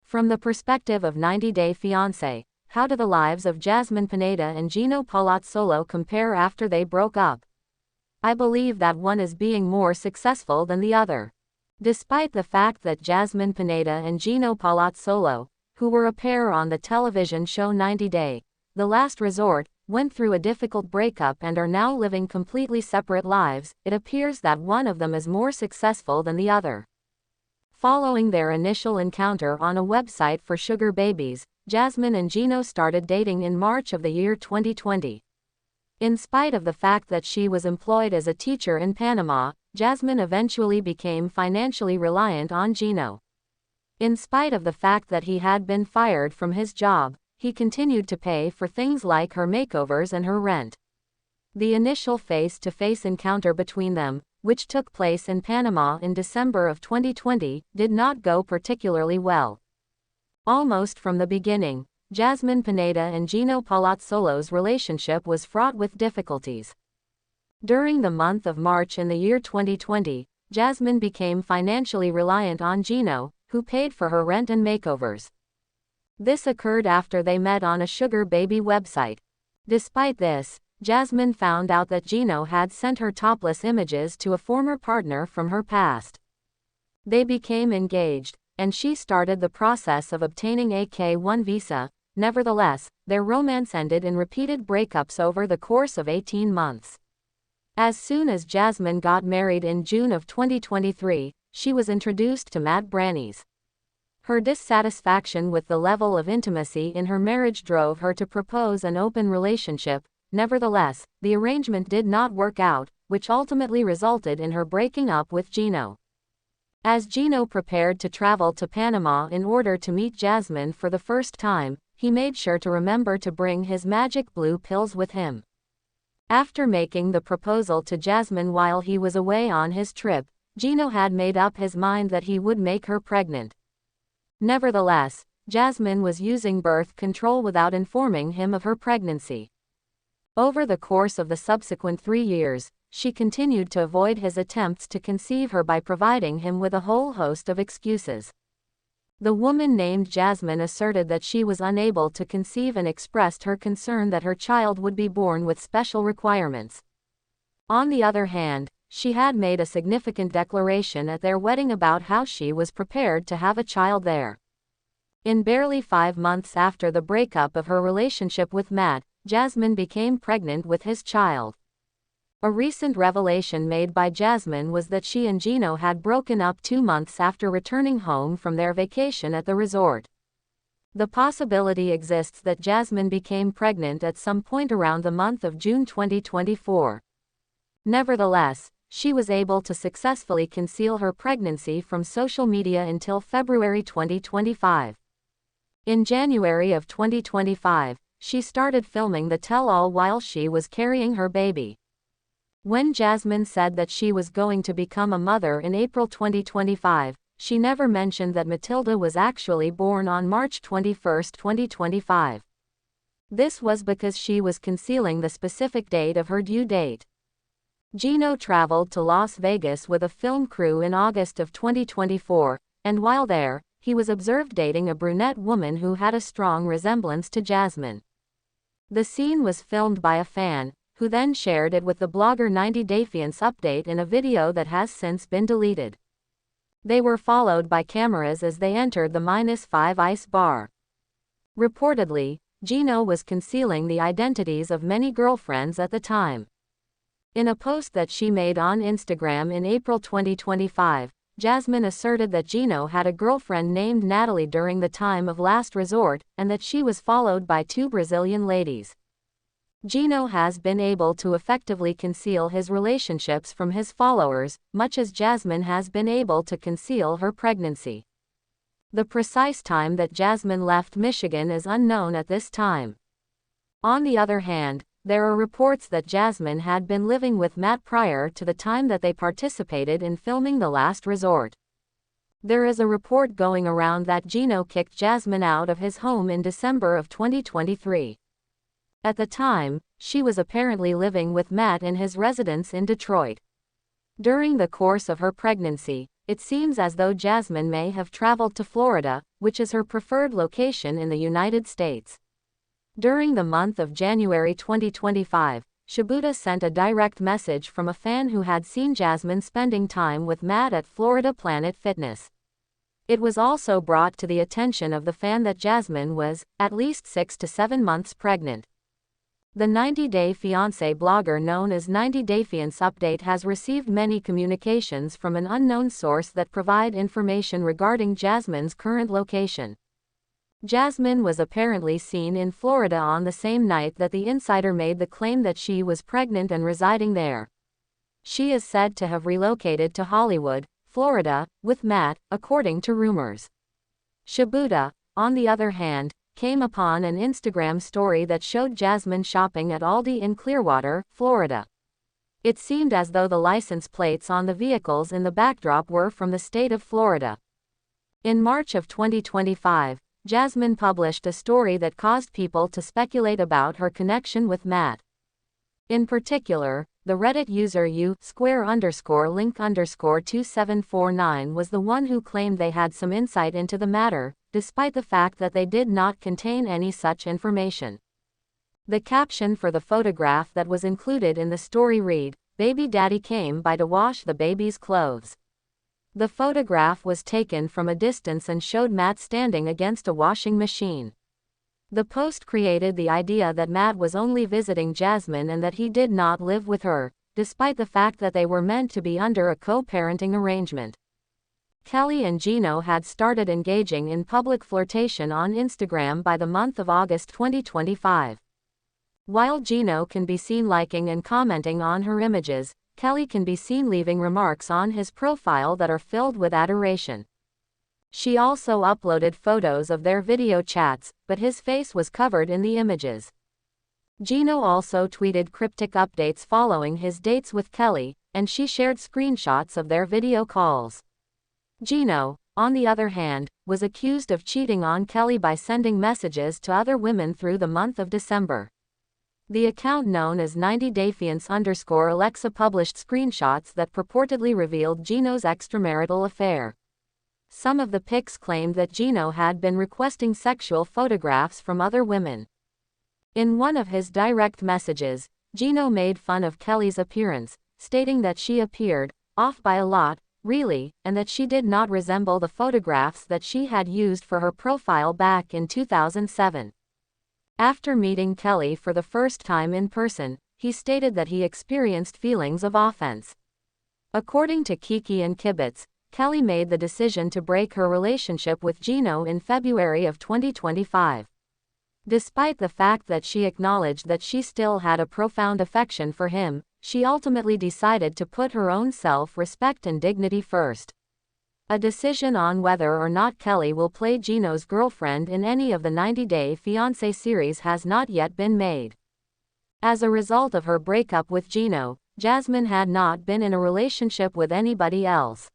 From the perspective of 90 Day Fiancé, how do the lives of Jasmine Pineda and Gino Palazzolo compare after they broke up? I believe that one is being more successful than the other. Despite the fact that Jasmine Pineda and Gino Palazzolo, who were a pair on the television show 90 Day, The Last Resort, went through a difficult breakup and are now living completely separate lives, it appears that one of them is more successful than the other. Following their initial encounter on a website for sugar babies, Jasmine and Gino started dating in March of the year 2020. In spite of the fact that she was employed as a teacher in Panama, Jasmine eventually became financially reliant on Gino. In spite of the fact that he had been fired from his job, he continued to pay for things like her makeovers and her rent. The initial face-to-face encounter between them, which took place in Panama in December of 2020, did not go particularly well. Almost from the beginning, Jasmine Pineda and Gino Palazzolo's relationship was fraught with difficulties. During the month of March in the year 2020, Jasmine became financially reliant on Gino, who paid for her rent and makeovers. This occurred after they met on a sugar baby website. Despite this, Jasmine found out that Gino had sent her topless images to a former partner from her past. They became engaged, and she started the process of obtaining a K-1 visa. Nevertheless, their romance ended in repeated breakups over the course of 18 months. As soon as Jasmine got married in June of 2023, she was introduced to Matt Brannies. Her dissatisfaction with the level of intimacy in her marriage drove her to propose an open relationship. Nevertheless, the arrangement did not work out, which ultimately resulted in her breaking up with Gino. As Gino prepared to travel to Panama in order to meet Jasmine for the first time, he made sure to remember to bring his magic blue pills with him. After making the proposal to Jasmine while he was away on his trip, Gino had made up his mind that he would make her pregnant. Nevertheless, Jasmine was using birth control without informing him of her pregnancy. Over the course of the subsequent 3 years, she continued to avoid his attempts to conceive her by providing him with a whole host of excuses. The woman named Jasmine asserted that she was unable to conceive and expressed her concern that her child would be born with special requirements. On the other hand, she had made a significant declaration at their wedding about how she was prepared to have a child there. In barely 5 months after the breakup of her relationship with Matt, Jasmine became pregnant with his child. A recent revelation made by Jasmine was that she and Gino had broken up 2 months after returning home from their vacation at the resort. The possibility exists that Jasmine became pregnant at some point around the month of June 2024. Nevertheless, she was able to successfully conceal her pregnancy from social media until February 2025. In January of 2025, she started filming the tell-all while she was carrying her baby. When Jasmine said that she was going to become a mother in April 2025, she never mentioned that Matilda was actually born on March 21, 2025. This was because she was concealing the specific date of her due date. Gino traveled to Las Vegas with a film crew in August of 2024, and while there, he was observed dating a brunette woman who had a strong resemblance to Jasmine. The scene was filmed by a fan, who then shared it with the blogger 90 Day Fiance update in a video that has since been deleted. They were followed by cameras as they entered the -5 Ice bar. Reportedly, Gino was concealing the identities of many girlfriends at the time. In a post that she made on Instagram in April 2025, Jasmine asserted that Gino had a girlfriend named Natalie during the time of last resort, and that she was followed by 2 Brazilian ladies. Gino has been able to effectively conceal his relationships from his followers, much as Jasmine has been able to conceal her pregnancy. The precise time that Jasmine left Michigan is unknown at this time. On the other hand, there are reports that Jasmine had been living with Matt prior to the time that they participated in filming The Last Resort. There is a report going around that Gino kicked Jasmine out of his home in December of 2023. At the time, she was apparently living with Matt in his residence in Detroit. During the course of her pregnancy, it seems as though Jasmine may have traveled to Florida, which is her preferred location in the United States. During the month of January 2025, Shabooda sent a direct message from a fan who had seen Jasmine spending time with Matt at Florida Planet Fitness. It was also brought to the attention of the fan that Jasmine was, at least 6 to 7 months pregnant. The 90-Day Fiancé blogger known as 90-Day Fiance Update has received many communications from an unknown source that provide information regarding Jasmine's current location. Jasmine was apparently seen in Florida on the same night that the insider made the claim that she was pregnant and residing there. She is said to have relocated to Hollywood, Florida, with Matt, according to rumors. Shabooda, on the other hand, came upon an Instagram story that showed Jasmine shopping at Aldi in Clearwater, Florida. It seemed as though the license plates on the vehicles in the backdrop were from the state of Florida. In March of 2025, Jasmine published a story that caused people to speculate about her connection with Matt. In particular, the Reddit user u_link_2749 was the one who claimed they had some insight into the matter, despite the fact that they did not contain any such information. The caption for the photograph that was included in the story read, "Baby daddy came by to wash the baby's clothes." The photograph was taken from a distance and showed Matt standing against a washing machine. The post created the idea that Matt was only visiting Jasmine and that he did not live with her, despite the fact that they were meant to be under a co-parenting arrangement. Kelly and Gino had started engaging in public flirtation on Instagram by the month of August 2025. While Gino can be seen liking and commenting on her images, Kelly can be seen leaving remarks on his profile that are filled with adoration. She also uploaded photos of their video chats, but his face was covered in the images. Gino also tweeted cryptic updates following his dates with Kelly, and she shared screenshots of their video calls. Gino, on the other hand, was accused of cheating on Kelly by sending messages to other women through the month of December. The account known as 90-Day Fiance_Alexa published screenshots that purportedly revealed Gino's extramarital affair. Some of the pics claimed that Gino had been requesting sexual photographs from other women. In one of his direct messages, Gino made fun of Kelly's appearance, stating that she appeared off by a lot, really, and that she did not resemble the photographs that she had used for her profile back in 2007. After meeting Kelly for the first time in person, he stated that he experienced feelings of offense. According to Kiki and Kibitz, Kelly made the decision to break her relationship with Gino in February of 2025. Despite the fact that she acknowledged that she still had a profound affection for him, she ultimately decided to put her own self-respect and dignity first. A decision on whether or not Kelly will play Gino's girlfriend in any of the 90-Day Fiancé series has not yet been made. As a result of her breakup with Gino, Jasmine had not been in a relationship with anybody else.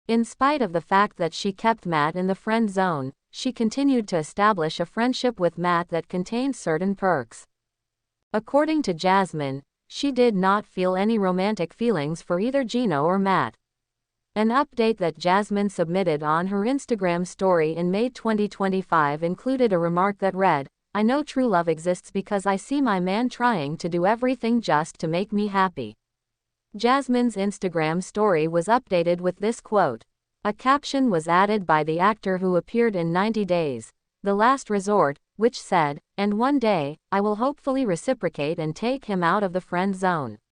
In spite of the fact that she kept Matt in the friend zone, she continued to establish a friendship with Matt that contained certain perks. According to Jasmine, she did not feel any romantic feelings for either Gino or Matt. An update that Jasmine submitted on her Instagram story in May 2025 included a remark that read, "I know true love exists because I see my man trying to do everything just to make me happy." Jasmine's Instagram story was updated with this quote. A caption was added by the actor who appeared in 90 Days, The Last Resort, which said, "And one day, I will hopefully reciprocate and take him out of the friend zone."